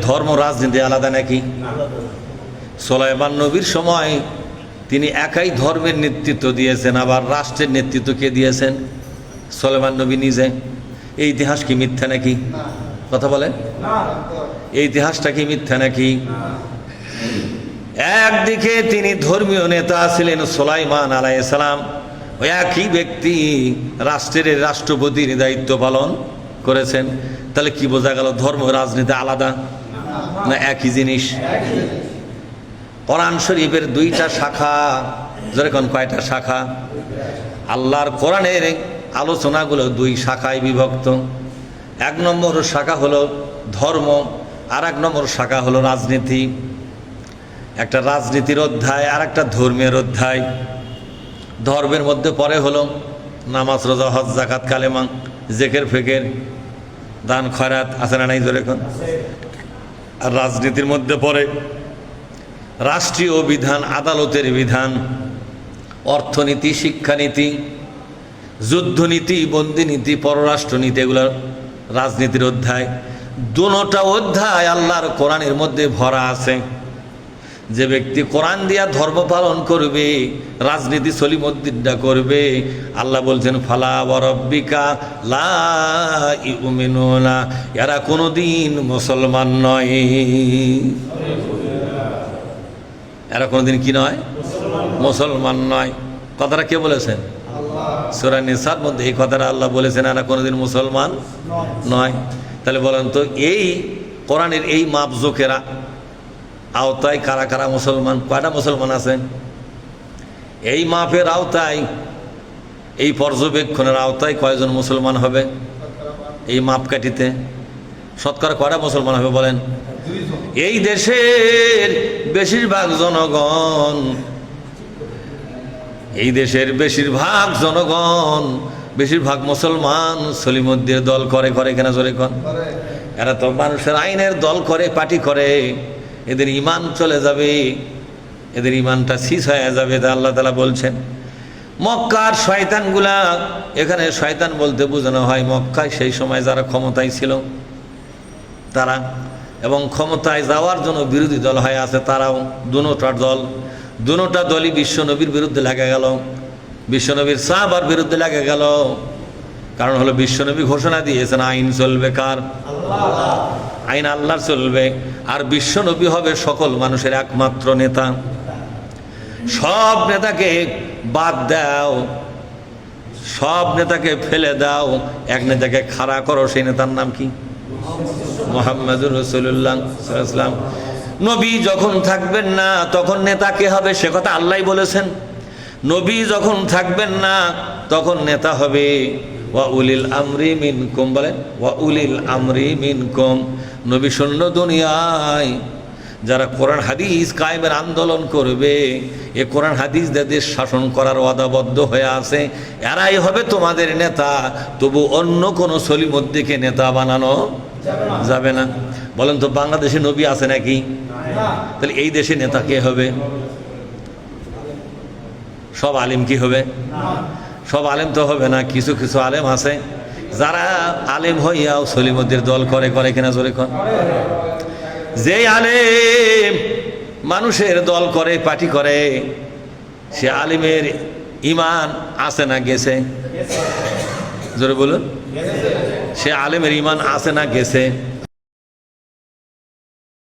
ধর্ম রাজনীতি আলাদা নাকি? সুলাইমান নবীর সময় তিনি একাই ধর্মের নেতৃত্ব দিয়েছেন, আবার রাষ্ট্রের নেতৃত্ব কে দিয়েছেন? সুলাইমান নবী নিজে। এই ইতিহাস কি মিথ্যা নাকি? কথা বলেন, এই ইতিহাসটা কি মিথ্যা নাকি? একদিকে তিনি ধর্মীয় নেতা ছিলেন সুলাইমান আলাইহিস সালাম, ওই একই ব্যক্তি রাষ্ট্রের রাষ্ট্রপতির দায়িত্ব পালন করেছেন। তাহলে কি বোঝা গেল? ধর্ম রাজনীতি আলাদা না একই জিনিস? কোরআন শরীফের দুইটা শাখা, যেরকম কয়টা শাখা? আল্লাহর কোরআনের আলোচনাগুলো দুই শাখায় বিভক্ত। এক নম্বর শাখা হলো ধর্ম, আর এক নম্বর শাখা হলো রাজনীতি। একটা রাজনীতির অধ্যায় আর একটা ধর্মের অধ্যায়। ধর্মের মধ্যে পরে হলো নামাজ, রোজা, হজ, যাকাত, কালেমা, জেকের ফেকের, দান খয়রাত, আছে না নাই? যেরকম। আর রাজনীতির মধ্যে পড়ে রাষ্ট্রীয় বিধান, আদালতের বিধান, অর্থনীতি, শিক্ষানীতি, যুদ্ধনীতি, বন্দিনীতি, পররাষ্ট্রনীতি, এগুলো রাজনীতির অধ্যায়। দুটোটা অধ্যায় আল্লাহর কোরআনের মধ্যে ভরা আছে। যে ব্যক্তি কোরআন দিয়া ধর্ম পালন করবে, রাজনীতি সলিমুদ্দিনটা করবে, আল্লাহ বলছেন ফালা ওয়া রাব্বিকা লা ইউমিনুনা, এরা কোনোদিন মুসলমান নয়। এরা কোনোদিন কি নয়? মুসলমান নয়। কথাটা কে বলেছেন? সূরা নিসার মধ্যে এই কথাটা আল্লাহ বলেছেন, এরা কোনোদিন মুসলমান নয়। তাহলে বলেন তো, এই কোরআনের এই মাপজোকেরা আওতায় কারা কারা মুসলমান? কয়টা মুসলমান আছে? এই মাপের আওতায়, এই পর্যবেক্ষণের আওতায় কয়জন মুসলমান হবে? এই মাপকাঠিতে শতকরা কয়টা মুসলমান হবে বলেন? এই দেশের বেশিরভাগ জনগণ, এই দেশের বেশিরভাগ জনগণ, বেশিরভাগ মুসলমান সলিমুদ্দিনের দল করে। করে কেনা? জোরে কন। এরা তো মানুষের আইনের দল করে, পার্টি করে। এদের ইমান চলে যাবে, এদের ইমানটা শেষ হয়ে যাবে। তা আল্লাহ তাআলা বলছেন মক্কার শয়তানগুলা, এখানে শয়তান বলতে বোঝানো হয় মক্কায় সেই সময় যারা ক্ষমতায় ছিল তারা, এবং ক্ষমতায় যাওয়ার জন্য বিরোধী দল হয়ে আছে তারাও। দুটা দলই বিশ্বনবীর বিরুদ্ধে লাগা গেল, বিশ্বনবীর সাহাবার বিরুদ্ধে লাগা গেল। কারণ হলো বিশ্বনবী ঘোষণা দিয়েছেন আইন চলবে কার? আইন আল্লাহর চলবে। আর বিশ্বনবী হবে সকল মানুষের একমাত্র নেতা। সব নেতাকে বাদ দাও, সব নেতাকে ফেলে দাও, এক নেতাকে খাড়া করো। সেই নেতার নাম কি? মুহাম্মাদুর রাসূলুল্লাহ সাল্লাল্লাহু আলাইহি ওয়াসাল্লাম। নবী যখন থাকবেন না তখন নেতা কে হবে? সে কথা আল্লাহই বলেছেন। নবী যখন থাকবেন না তখন নেতা হবে ওয়া উলিল আমরি মিনকুম। বলেন ওয়া উলিল আমরি মিনকুম। নবী শূন্য দুনিয়ায় যারা কোরআন হাদিস কায়েমের আন্দোলন করবে, এ কোরআন হাদিস দেশ শাসন করার ওয়াদাবদ্ধ হয়ে আছে, এরাই হবে তোমাদের নেতা। তবু অন্য কোনো সলিমুদ্দিনকে নেতা বানানো যাবে না। বলেন তো, বাংলাদেশে নবী আছে নাকি? তাহলে এই দেশে নেতা কে হবে? সব আলেম কি হবে? সব আলেম তো হবে না। কিছু কিছু আলেম আছে যারা আলেম হইয়াও সলিমুদ্দিনের দল করে। করে কিনা? জোরে কর। যে আলেম মানুষের দল করে, পার্টি করে, সে আলেমের ইমান আছে না গেছে? জোরে বলুন। সে আলেমের ইমান আছে না গেছে?